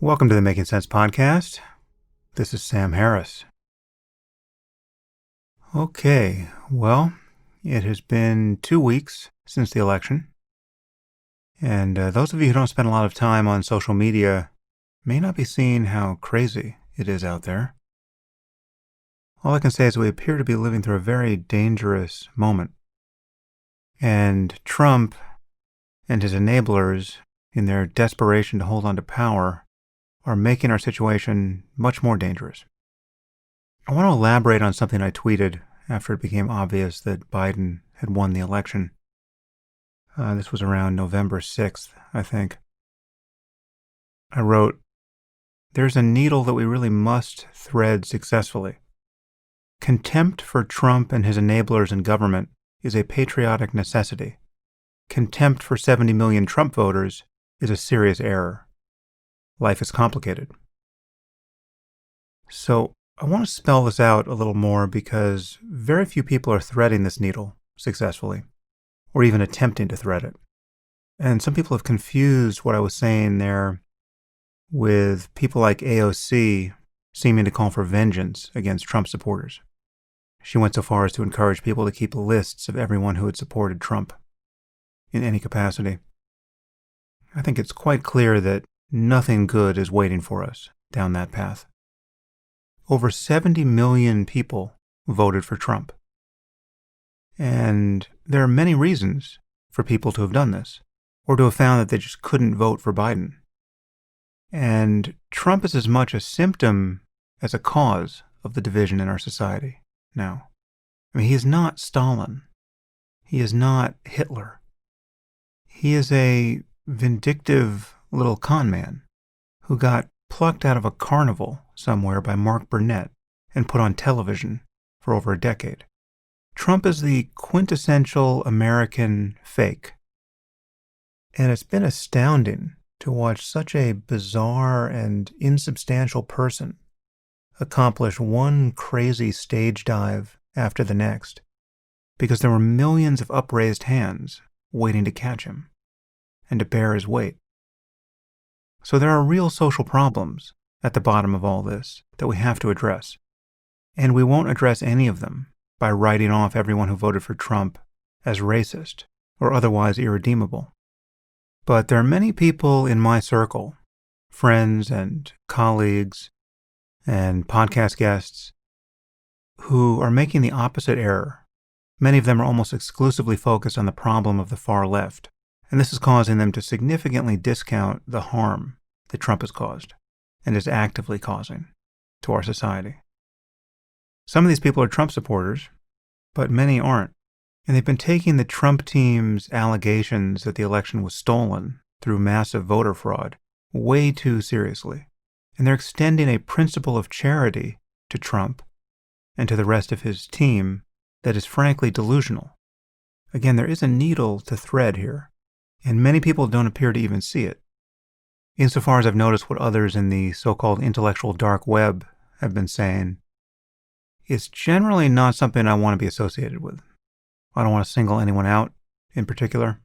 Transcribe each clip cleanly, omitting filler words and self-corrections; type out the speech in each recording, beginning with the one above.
Welcome to the Making Sense podcast. This is Sam Harris. Okay, well, it has been 2 weeks since the election, and those of you who don't spend a lot of time on social media may not be seeing how crazy it is out there. All I can say is we appear to be living through a very dangerous moment, and Trump and his enablers, in their desperation to hold on to power, are making our situation much more dangerous. I want to elaborate on something I tweeted after it became obvious that Biden had won the election. This was around November 6th, I think. I wrote, "There's a needle that we really must thread successfully. Contempt for Trump and his enablers in government is a patriotic necessity. Contempt for 70 million Trump voters is a serious error. Life is complicated." So I want to spell this out a little more because very few people are threading this needle successfully, or even attempting to thread it. And some people have confused what I was saying there with people like AOC seeming to call for vengeance against Trump supporters. She went so far as to encourage people to keep lists of everyone who had supported Trump in any capacity. I think it's quite clear that nothing good is waiting for us down that path. Over 70 million people voted for Trump. And there are many reasons for people to have done this, or to have found that they just couldn't vote for Biden. And Trump is as much a symptom as a cause of the division in our society now. I mean, he is not Stalin. He is not Hitler. He is a vindictive little con man who got plucked out of a carnival somewhere by Mark Burnett and put on television for over a decade. Trump is the quintessential American fake. And it's been astounding to watch such a bizarre and insubstantial person accomplish one crazy stage dive after the next, because there were millions of upraised hands waiting to catch him and to bear his weight. So there are real social problems at the bottom of all this that we have to address. And we won't address any of them by writing off everyone who voted for Trump as racist or otherwise irredeemable. But there are many people in my circle, friends and colleagues and podcast guests, who are making the opposite error. Many of them are almost exclusively focused on the problem of the far left. And this is causing them to significantly discount the harm that Trump has caused and is actively causing to our society. Some of these people are Trump supporters, but many aren't. And they've been taking the Trump team's allegations that the election was stolen through massive voter fraud way too seriously. And they're extending a principle of charity to Trump and to the rest of his team that is frankly delusional. Again, there is a needle to thread here. And many people don't appear to even see it. Insofar as I've noticed what others in the so-called intellectual dark web have been saying, it's generally not something I want to be associated with. I don't want to single anyone out in particular,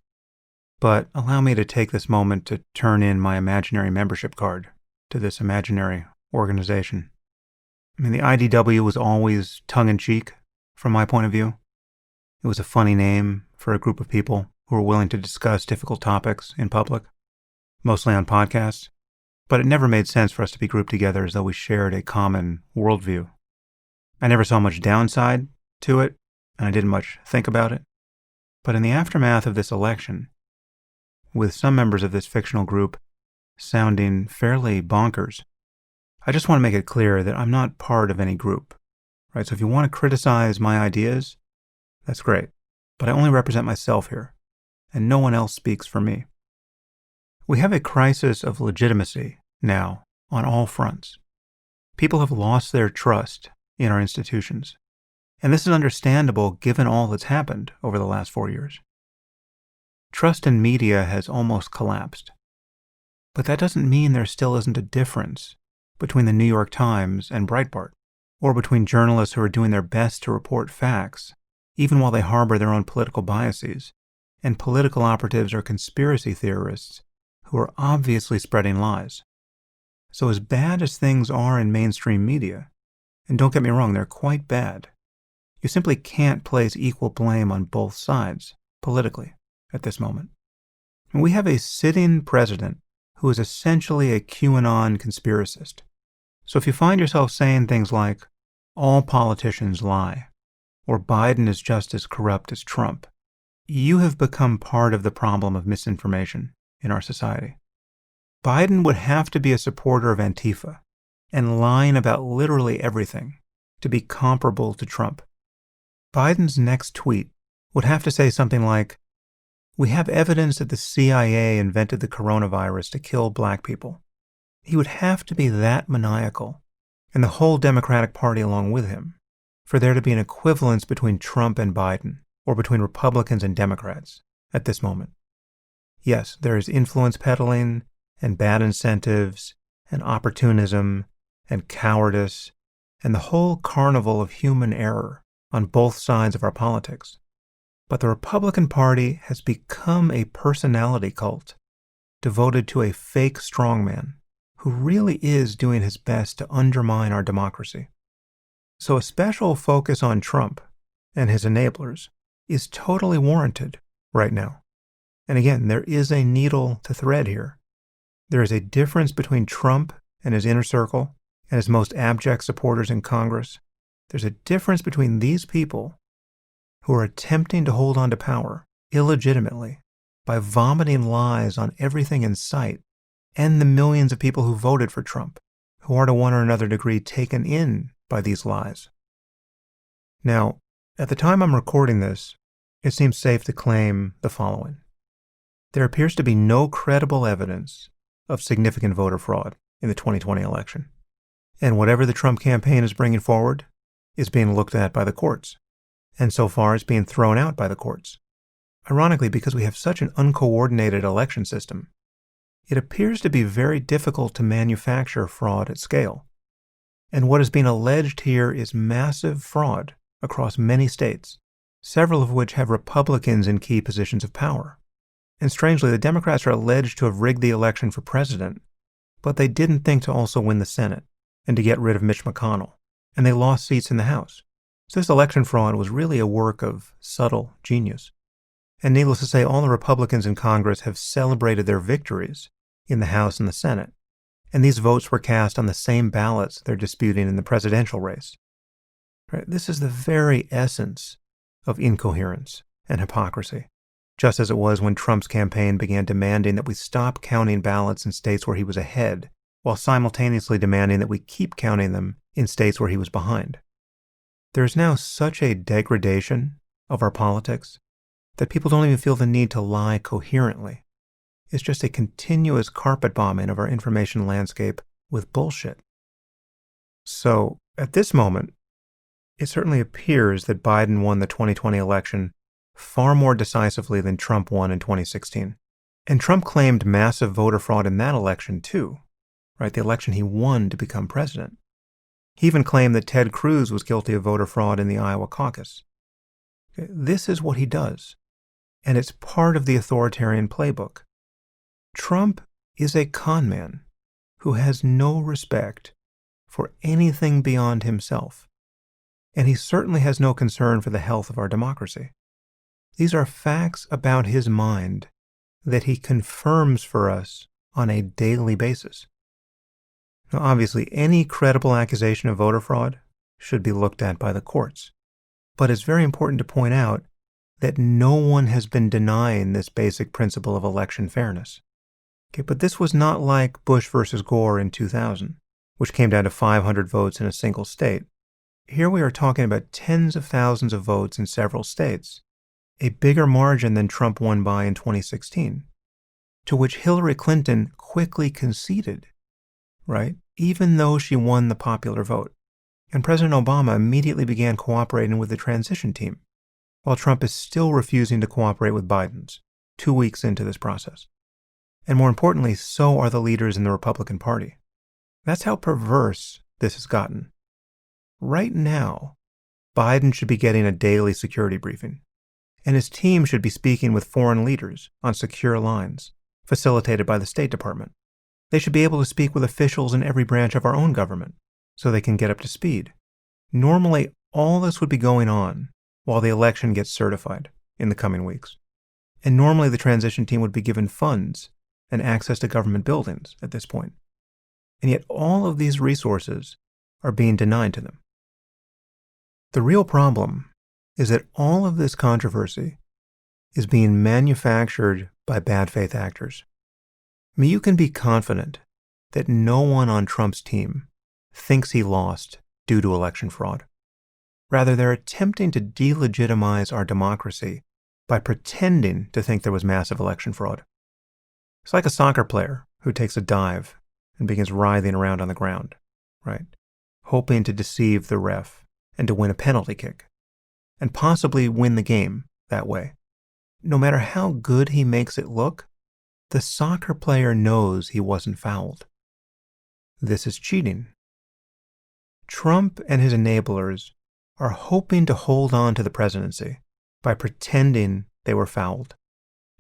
but allow me to take this moment to turn in my imaginary membership card to this imaginary organization. I mean, the IDW was always tongue-in-cheek from my point of view. It was a funny name for a group of people who were willing to discuss difficult topics in public, mostly on podcasts, but it never made sense for us to be grouped together as though we shared a common worldview. I never saw much downside to it, and I didn't much think about it. But in the aftermath of this election, with some members of this fictional group sounding fairly bonkers, I just want to make it clear that I'm not part of any group, right? So if you want to criticize my ideas, that's great, but I only represent myself here, and no one else speaks for me. We have a crisis of legitimacy now on all fronts. People have lost their trust in our institutions, and this is understandable given all that's happened over the last 4 years. Trust in media has almost collapsed, but that doesn't mean there still isn't a difference between the New York Times and Breitbart, or between journalists who are doing their best to report facts, even while they harbor their own political biases, and political operatives or conspiracy theorists who are obviously spreading lies. So as bad as things are in mainstream media, and don't get me wrong, they're quite bad, you simply can't place equal blame on both sides politically at this moment. And we have a sitting president who is essentially a QAnon conspiracist. So if you find yourself saying things like, all politicians lie, or Biden is just as corrupt as Trump, you have become part of the problem of misinformation in our society. Biden would have to be a supporter of Antifa and lying about literally everything to be comparable to Trump. Biden's next tweet would have to say something like, we have evidence that the CIA invented the coronavirus to kill black people. He would have to be that maniacal, and the whole Democratic Party along with him, for there to be an equivalence between Trump and Biden, or between Republicans and Democrats at this moment. Yes, there is influence peddling, and bad incentives, and opportunism, and cowardice, and the whole carnival of human error on both sides of our politics. But the Republican Party has become a personality cult devoted to a fake strongman who really is doing his best to undermine our democracy. So a special focus on Trump and his enablers is totally warranted right now. And again, there is a needle to thread here. There is a difference between Trump and his inner circle and his most abject supporters in Congress. There's a difference between these people who are attempting to hold on to power illegitimately by vomiting lies on everything in sight, and the millions of people who voted for Trump, who are to one or another degree taken in by these lies. Now, at the time I'm recording this, it seems safe to claim the following. There appears to be no credible evidence of significant voter fraud in the 2020 election. And whatever the Trump campaign is bringing forward is being looked at by the courts. And so far it's being thrown out by the courts. Ironically, because we have such an uncoordinated election system, it appears to be very difficult to manufacture fraud at scale. And what is being alleged here is massive fraud across many states, several of which have Republicans in key positions of power. And strangely, the Democrats are alleged to have rigged the election for president, but they didn't think to also win the Senate and to get rid of Mitch McConnell, and they lost seats in the House. So this election fraud was really a work of subtle genius. And needless to say, all the Republicans in Congress have celebrated their victories in the House and the Senate, and these votes were cast on the same ballots they're disputing in the presidential race. Right? This is the very essence of incoherence and hypocrisy, just as it was when Trump's campaign began demanding that we stop counting ballots in states where he was ahead, while simultaneously demanding that we keep counting them in states where he was behind. There is now such a degradation of our politics that people don't even feel the need to lie coherently. It's just a continuous carpet bombing of our information landscape with bullshit. So, at this moment, it certainly appears that Biden won the 2020 election far more decisively than Trump won in 2016. And Trump claimed massive voter fraud in that election too, right? The election he won to become president. He even claimed that Ted Cruz was guilty of voter fraud in the Iowa caucus. This is what he does, and it's part of the authoritarian playbook. Trump is a con man who has no respect for anything beyond himself, and he certainly has no concern for the health of our democracy. These are facts about his mind that he confirms for us on a daily basis. Now, obviously, any credible accusation of voter fraud should be looked at by the courts. But it's very important to point out that no one has been denying this basic principle of election fairness. Okay, but this was not like Bush versus Gore in 2000, which came down to 500 votes in a single state. Here we are talking about tens of thousands of votes in several states, a bigger margin than Trump won by in 2016, to which Hillary Clinton quickly conceded, right? Even though she won the popular vote. And President Obama immediately began cooperating with the transition team, while Trump is still refusing to cooperate with Biden's 2 weeks into this process. And more importantly, so are the leaders in the Republican Party. That's how perverse this has gotten. Right now, Biden should be getting a daily security briefing, and his team should be speaking with foreign leaders on secure lines, facilitated by the State Department. They should be able to speak with officials in every branch of our own government so they can get up to speed. Normally, all this would be going on while the election gets certified in the coming weeks. And normally the transition team would be given funds and access to government buildings at this point. And yet all of these resources are being denied to them. The real problem is that all of this controversy is being manufactured by bad faith actors. I mean, you can be confident that no one on Trump's team thinks he lost due to election fraud. Rather, they're attempting to delegitimize our democracy by pretending to think there was massive election fraud. It's like a soccer player who takes a dive and begins writhing around on the ground, right? Hoping to deceive the ref and to win a penalty kick, and possibly win the game that way. No matter how good he makes it look, the soccer player knows he wasn't fouled. This is cheating. Trump and his enablers are hoping to hold on to the presidency by pretending they were fouled.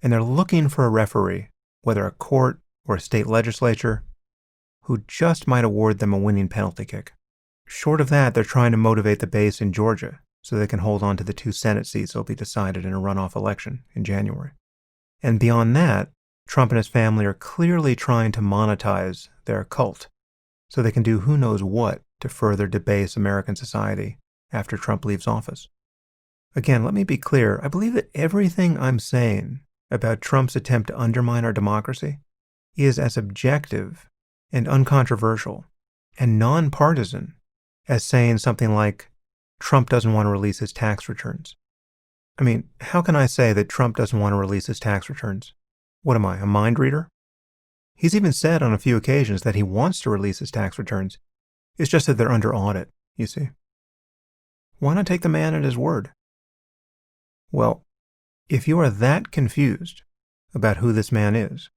And they're looking for a referee, whether a court or a state legislature, who just might award them a winning penalty kick. Short of that, they're trying to motivate the base in Georgia so they can hold on to the 2 Senate seats that will be decided in a runoff election in January. And beyond that, Trump and his family are clearly trying to monetize their cult so they can do who knows what to further debase American society after Trump leaves office. Again, let me be clear. I believe that everything I'm saying about Trump's attempt to undermine our democracy is as objective and uncontroversial and nonpartisan as saying something like Trump doesn't want to release his tax returns. I mean, how can I say that Trump doesn't want to release his tax returns? What am I, a mind reader? He's even said on a few occasions that he wants to release his tax returns. It's just that they're under audit, you see. Why not take the man at his word? Well, if you are that confused about who this man is,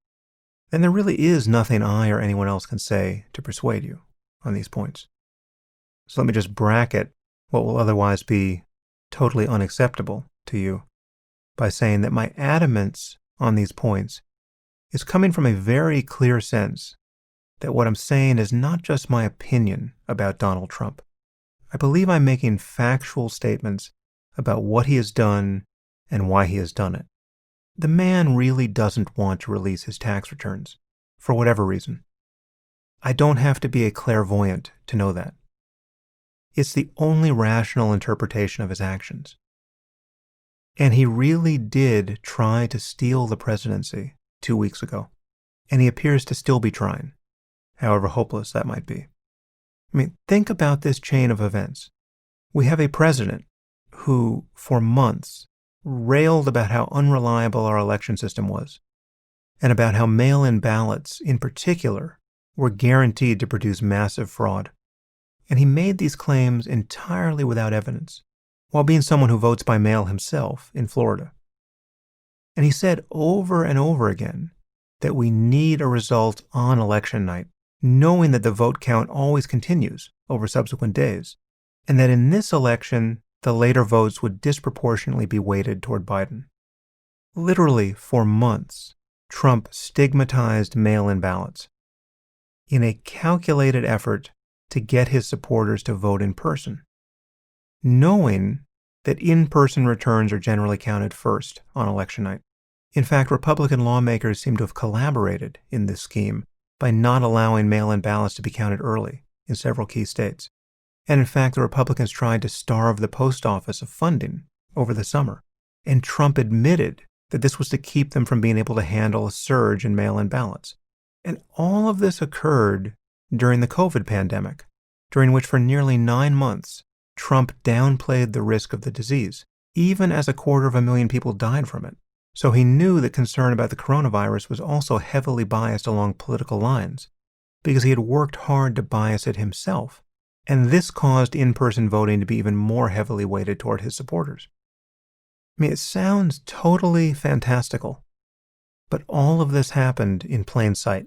then there really is nothing I or anyone else can say to persuade you on these points. So let me just bracket what will otherwise be totally unacceptable to you by saying that my adamance on these points is coming from a very clear sense that what I'm saying is not just my opinion about Donald Trump. I believe I'm making factual statements about what he has done and why he has done it. The man really doesn't want to release his tax returns, for whatever reason. I don't have to be a clairvoyant to know that. It's the only rational interpretation of his actions. And he really did try to steal the presidency 2 weeks ago, and he appears to still be trying, however hopeless that might be. I mean, think about this chain of events. We have a president who, for months, railed about how unreliable our election system was, and about how mail-in ballots, in particular, were guaranteed to produce massive fraud. And he made these claims entirely without evidence, while being someone who votes by mail himself in Florida. And he said over and over again that we need a result on election night, knowing that the vote count always continues over subsequent days, and that in this election, the later votes would disproportionately be weighted toward Biden. Literally, for months, Trump stigmatized mail-in ballots in a calculated effort to get his supporters to vote in person, knowing that in-person returns are generally counted first on election night. In fact, Republican lawmakers seem to have collaborated in this scheme by not allowing mail-in ballots to be counted early in several key states. And in fact, the Republicans tried to starve the post office of funding over the summer. And Trump admitted that this was to keep them from being able to handle a surge in mail-in ballots. And all of this occurred during the COVID pandemic, during which for nearly 9 months, Trump downplayed the risk of the disease, even as 250,000 people died from it. So he knew that concern about the coronavirus was also heavily biased along political lines, because he had worked hard to bias it himself. And this caused in-person voting to be even more heavily weighted toward his supporters. I mean, it sounds totally fantastical, but all of this happened in plain sight.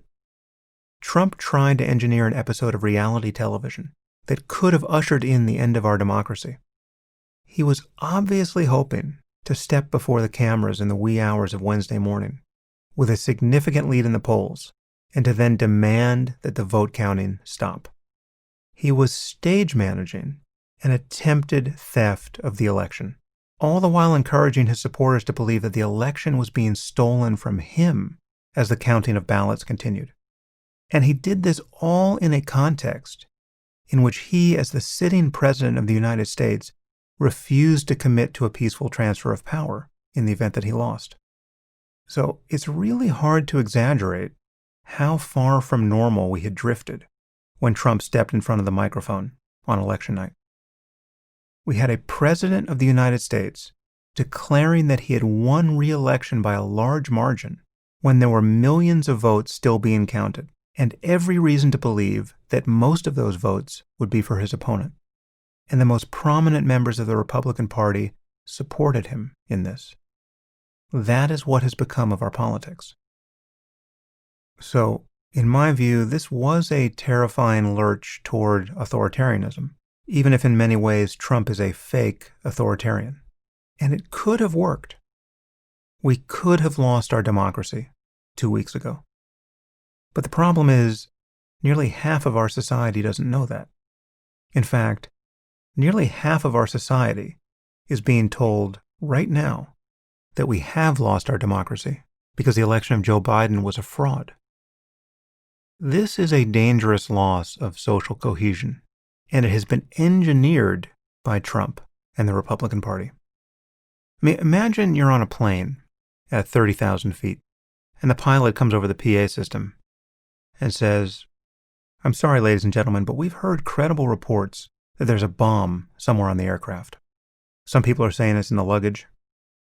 Trump tried to engineer an episode of reality television that could have ushered in the end of our democracy. He was obviously hoping to step before the cameras in the wee hours of Wednesday morning with a significant lead in the polls and to then demand that the vote counting stop. He was stage managing an attempted theft of the election, all the while encouraging his supporters to believe that the election was being stolen from him as the counting of ballots continued. And he did this all in a context in which he, as the sitting president of the United States, refused to commit to a peaceful transfer of power in the event that he lost. So it's really hard to exaggerate how far from normal we had drifted when Trump stepped in front of the microphone on election night. We had a president of the United States declaring that he had won re-election by a large margin when there were millions of votes still being counted, and every reason to believe that most of those votes would be for his opponent. And the most prominent members of the Republican Party supported him in this. That is what has become of our politics. So, in my view, this was a terrifying lurch toward authoritarianism, even if in many ways Trump is a fake authoritarian. And it could have worked. We could have lost our democracy 2 weeks ago. But the problem is, nearly half of our society doesn't know that. In fact, nearly half of our society is being told right now that we have lost our democracy because the election of Joe Biden was a fraud. This is a dangerous loss of social cohesion, and it has been engineered by Trump and the Republican Party. I mean, imagine you're on a plane at 30,000 feet, and the pilot comes over the PA system and says, "I'm sorry, ladies and gentlemen, but we've heard credible reports that there's a bomb somewhere on the aircraft. Some people are saying it's in the luggage.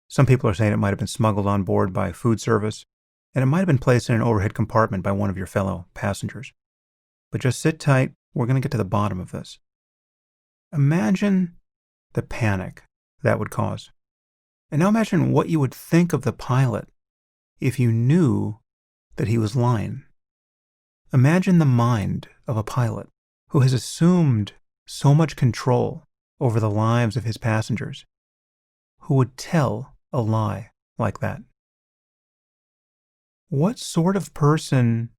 Some people are saying it might have been smuggled on board by food service, and it might have been placed in an overhead compartment by one of your fellow passengers. But just sit tight, we're going to get to the bottom of this." Imagine the panic that would cause. And now imagine what you would think of the pilot if you knew that he was lying. Imagine the mind of a pilot who has assumed so much control over the lives of his passengers, who would tell a lie like that. What sort of person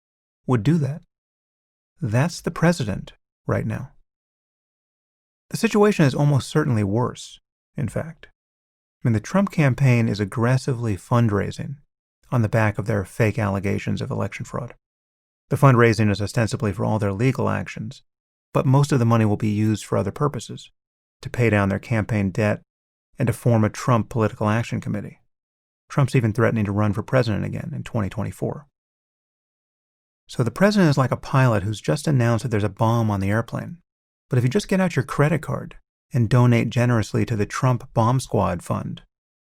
would do that? That's the president right now. The situation is almost certainly worse, in fact. I mean, the Trump campaign is aggressively fundraising on the back of their fake allegations of election fraud. The fundraising is ostensibly for all their legal actions, but most of the money will be used for other purposes, to pay down their campaign debt and to form a Trump political action committee. Trump's even threatening to run for president again in 2024. So the president is like a pilot who's just announced that there's a bomb on the airplane. But if you just get out your credit card and donate generously to the Trump Bomb Squad Fund,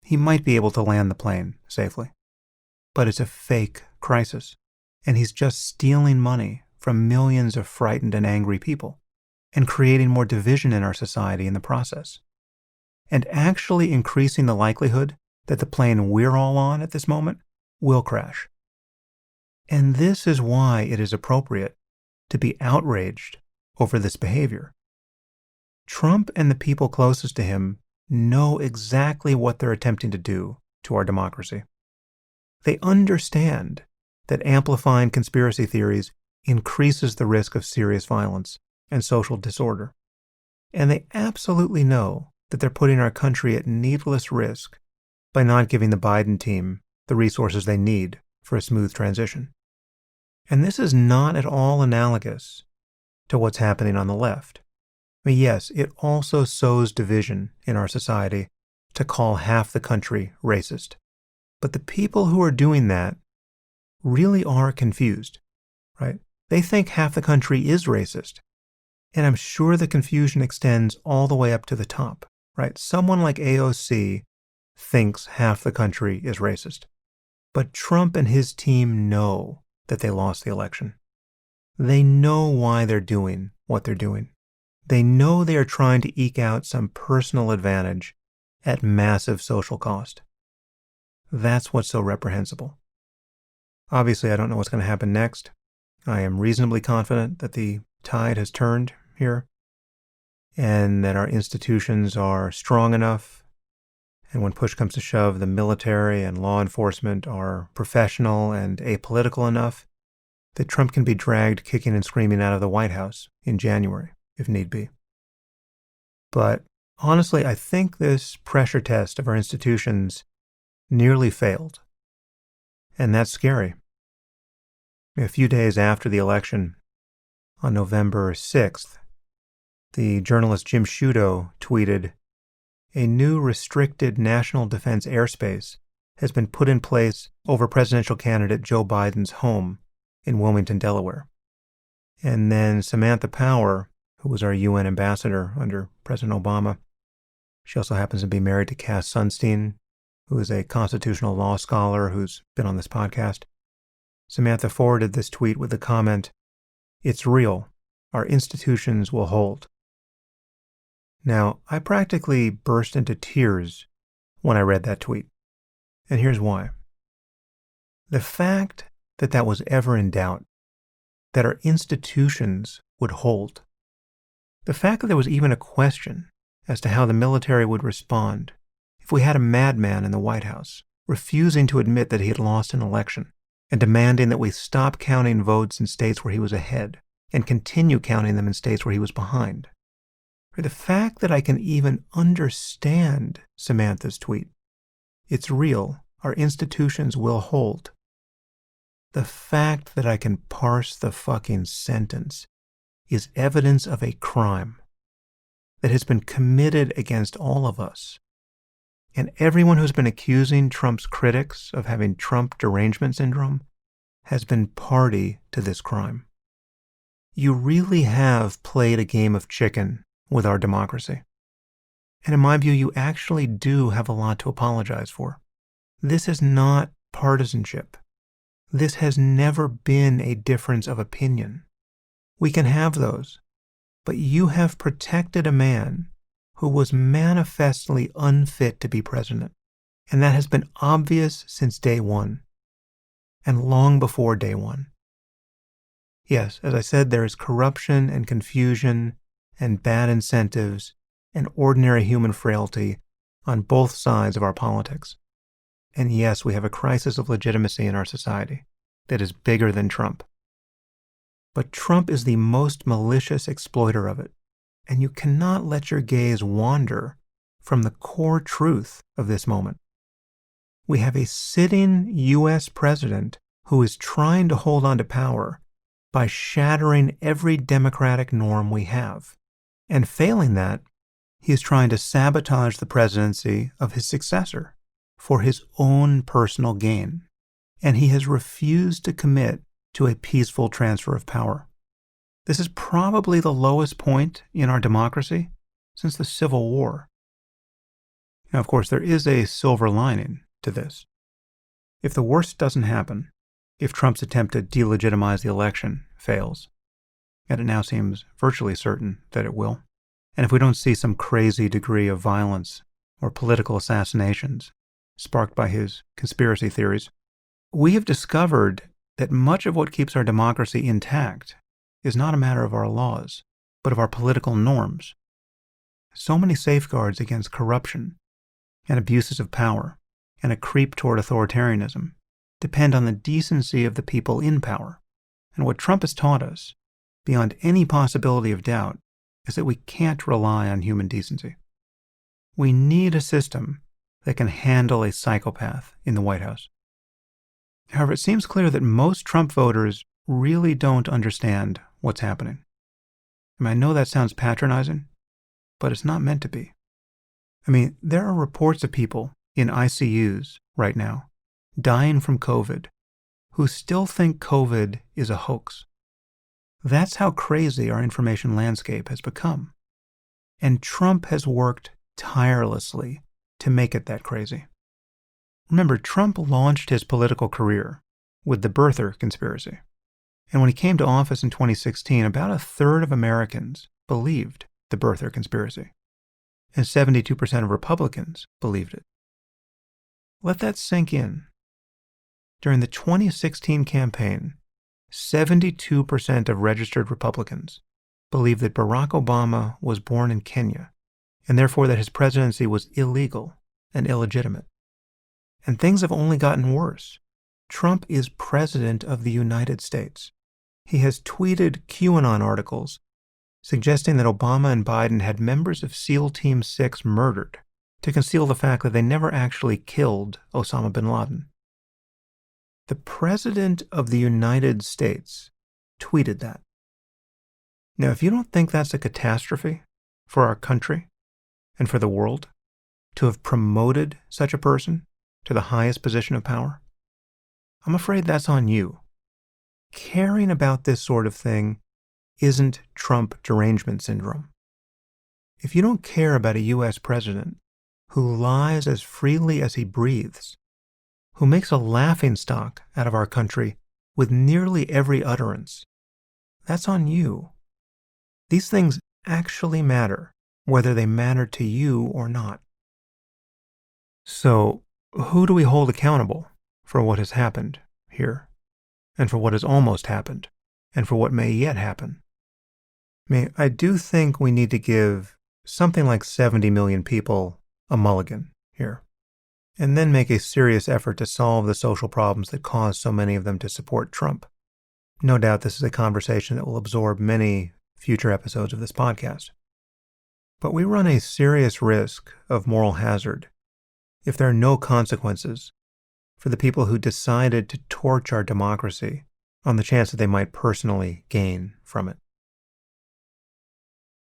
he might be able to land the plane safely. But it's a fake crisis, and he's just stealing money from millions of frightened and angry people and creating more division in our society in the process, and actually increasing the likelihood that the plane we're all on at this moment will crash. And this is why it is appropriate to be outraged over this behavior. Trump and the people closest to him know exactly what they're attempting to do to our democracy. They understand that amplifying conspiracy theories increases the risk of serious violence and social disorder. And they absolutely know that they're putting our country at needless risk by not giving the Biden team the resources they need for a smooth transition. And this is not at all analogous to what's happening on the left. I mean, yes, it also sows division in our society to call half the country racist. But the people who are doing that really are confused, right? They think half the country is racist. And I'm sure the confusion extends all the way up to the top, right? Someone like AOC thinks half the country is racist. But Trump and his team know that they lost the election. They know why they're doing what they're doing. They know they are trying to eke out some personal advantage at massive social cost. That's what's so reprehensible. Obviously, I don't know what's going to happen next. I am reasonably confident that the tide has turned here and that our institutions are strong enough, and when push comes to shove, the military and law enforcement are professional and apolitical enough that Trump can be dragged kicking and screaming out of the White House in January, if need be. But honestly, I think this pressure test of our institutions nearly failed. And that's scary. A few days after the election, on November 6th, the journalist Jim Sciutto tweeted, "A new restricted national defense airspace has been put in place over presidential candidate Joe Biden's home in Wilmington, Delaware." And then Samantha Power, who was our UN ambassador under President Obama, she also happens to be married to Cass Sunstein, who is a constitutional law scholar who's been on this podcast. Samantha forwarded this tweet with the comment, "It's real. Our institutions will hold." Now, I practically burst into tears when I read that tweet. And here's why. The fact that that was ever in doubt, that our institutions would hold, the fact that there was even a question as to how the military would respond if we had a madman in the White House refusing to admit that he had lost an election and demanding that we stop counting votes in states where he was ahead and continue counting them in states where he was behind. For the fact that I can even understand Samantha's tweet, "It's real, our institutions will hold." The fact that I can parse the fucking sentence is evidence of a crime that has been committed against all of us. And everyone who's been accusing Trump's critics of having Trump derangement syndrome has been party to this crime. You really have played a game of chicken with our democracy. And in my view, you actually do have a lot to apologize for. This is not partisanship. This has never been a difference of opinion. We can have those, but you have protected a man who was manifestly unfit to be president, and that has been obvious since day one, and long before day one. Yes, as I said, there is corruption and confusion and bad incentives and ordinary human frailty on both sides of our politics. And yes, we have a crisis of legitimacy in our society that is bigger than Trump. But Trump is the most malicious exploiter of it, and you cannot let your gaze wander from the core truth of this moment. We have a sitting U.S. president who is trying to hold on to power by shattering every democratic norm we have. And failing that, he is trying to sabotage the presidency of his successor for his own personal gain. And he has refused to commit to a peaceful transfer of power. This is probably the lowest point in our democracy since the Civil War. Now, of course, there is a silver lining to this. If the worst doesn't happen, if Trump's attempt to delegitimize the election fails, and it now seems virtually certain that it will, and if we don't see some crazy degree of violence or political assassinations sparked by his conspiracy theories, we have discovered that much of what keeps our democracy intact is not a matter of our laws, but of our political norms. So many safeguards against corruption and abuses of power and a creep toward authoritarianism depend on the decency of the people in power. And what Trump has taught us, beyond any possibility of doubt, is that we can't rely on human decency. We need a system that can handle a psychopath in the White House. However, it seems clear that most Trump voters really don't understand what's happening. I know that sounds patronizing, but it's not meant to be. There are reports of people in ICUs right now dying from COVID who still think COVID is a hoax. That's how crazy our information landscape has become. And Trump has worked tirelessly to make it that crazy. Remember, Trump launched his political career with the birther conspiracy. And when he came to office in 2016, about a third of Americans believed the birther conspiracy. And 72% of Republicans believed it. Let that sink in. During the 2016 campaign, 72% of registered Republicans believed that Barack Obama was born in Kenya, and therefore that his presidency was illegal and illegitimate. And things have only gotten worse. Trump is president of the United States. He has tweeted QAnon articles suggesting that Obama and Biden had members of SEAL Team 6 murdered to conceal the fact that they never actually killed Osama bin Laden. The President of the United States tweeted that. Now, if you don't think that's a catastrophe for our country and for the world to have promoted such a person to the highest position of power, I'm afraid that's on you. Caring about this sort of thing isn't Trump derangement syndrome. If you don't care about a U.S. president who lies as freely as he breathes, who makes a laughingstock out of our country with nearly every utterance, that's on you. These things actually matter, whether they matter to you or not. So, who do we hold accountable for what has happened here, and for what has almost happened, and for what may yet happen? I do think we need to give something like 70 million people a mulligan here, and then make a serious effort to solve the social problems that cause so many of them to support Trump. No doubt this is a conversation that will absorb many future episodes of this podcast. But we run a serious risk of moral hazard if there are no consequences for the people who decided to torch our democracy on the chance that they might personally gain from it.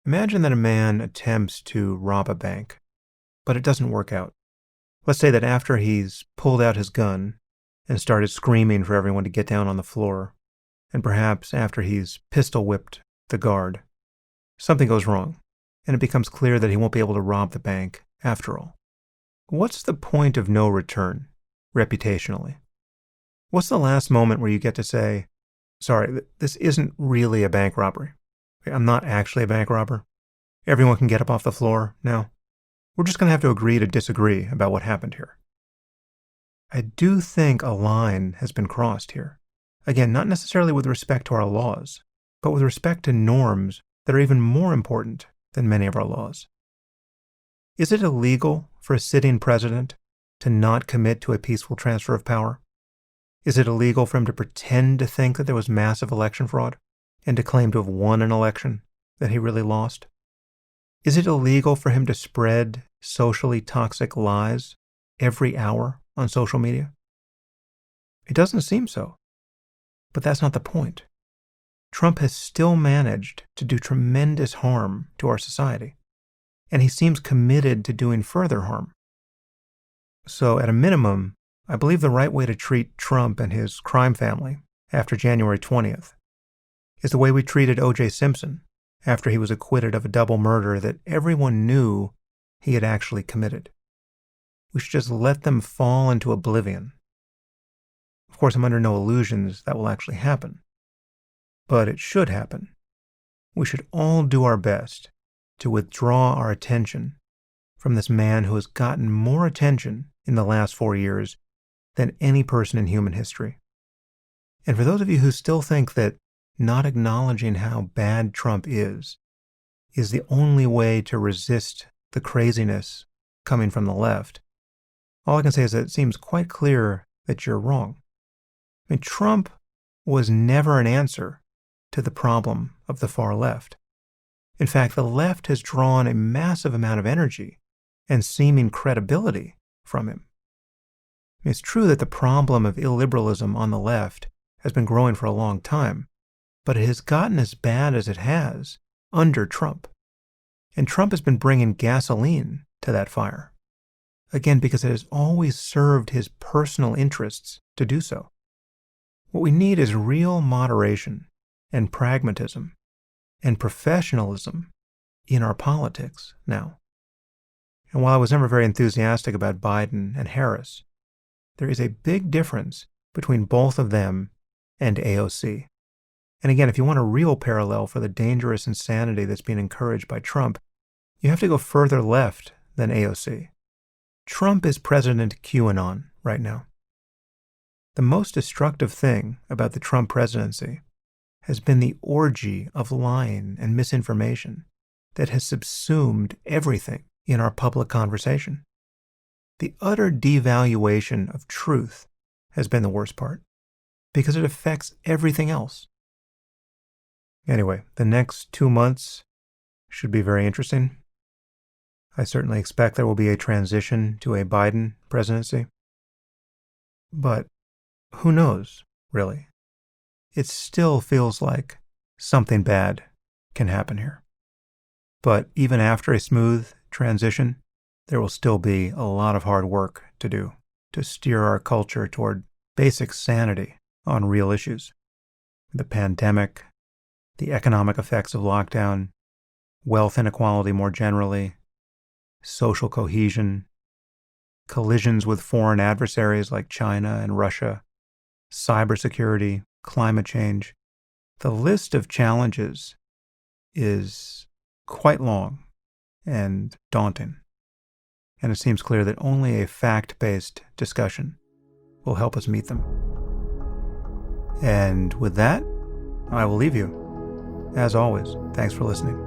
Imagine that a man attempts to rob a bank, but it doesn't work out. Let's say that after he's pulled out his gun and started screaming for everyone to get down on the floor, and perhaps after he's pistol whipped the guard, something goes wrong, and it becomes clear that he won't be able to rob the bank after all. What's the point of no return, reputationally? What's the last moment where you get to say, sorry, this isn't really a bank robbery. I'm not actually a bank robber. Everyone can get up off the floor now. We're just going to have to agree to disagree about what happened here. I do think a line has been crossed here. Again, not necessarily with respect to our laws, but with respect to norms that are even more important than many of our laws. Is it illegal for a sitting president to not commit to a peaceful transfer of power? Is it illegal for him to pretend to think that there was massive election fraud and to claim to have won an election that he really lost? Is it illegal for him to spread socially toxic lies every hour on social media? It doesn't seem so. But that's not the point. Trump has still managed to do tremendous harm to our society, and he seems committed to doing further harm. So, at a minimum, I believe the right way to treat Trump and his crime family after January 20th is the way we treated O.J. Simpson after he was acquitted of a double murder that everyone knew he had actually committed. We should just let them fall into oblivion. Of course, I'm under no illusions that will actually happen, but it should happen. We should all do our best to withdraw our attention from this man who has gotten more attention in the last 4 years than any person in human history. And for those of you who still think that not acknowledging how bad Trump is the only way to resist the craziness coming from the left, all I can say is that it seems quite clear that you're wrong. Trump was never an answer to the problem of the far left. In fact, the left has drawn a massive amount of energy and seeming credibility from him. It's true that the problem of illiberalism on the left has been growing for a long time, but it has gotten as bad as it has under Trump. And Trump has been bringing gasoline to that fire. Again, because it has always served his personal interests to do so. What we need is real moderation and pragmatism and professionalism in our politics now. And while I was never very enthusiastic about Biden and Harris, there is a big difference between both of them and AOC. And again, if you want a real parallel for the dangerous insanity that's being encouraged by Trump, you have to go further left than AOC. Trump is President QAnon right now. The most destructive thing about the Trump presidency has been the orgy of lying and misinformation that has subsumed everything in our public conversation. The utter devaluation of truth has been the worst part, because it affects everything else. Anyway, the next 2 months should be very interesting. I certainly expect there will be a transition to a Biden presidency. But who knows, really? It still feels like something bad can happen here. But even after a smooth transition, there will still be a lot of hard work to do to steer our culture toward basic sanity on real issues. The pandemic, the economic effects of lockdown, wealth inequality more generally, social cohesion, collisions with foreign adversaries like China and Russia, cybersecurity, climate change. The list of challenges is quite long and daunting, and it seems clear that only a fact-based discussion will help us meet them. And with that, I will leave you. As always, thanks for listening.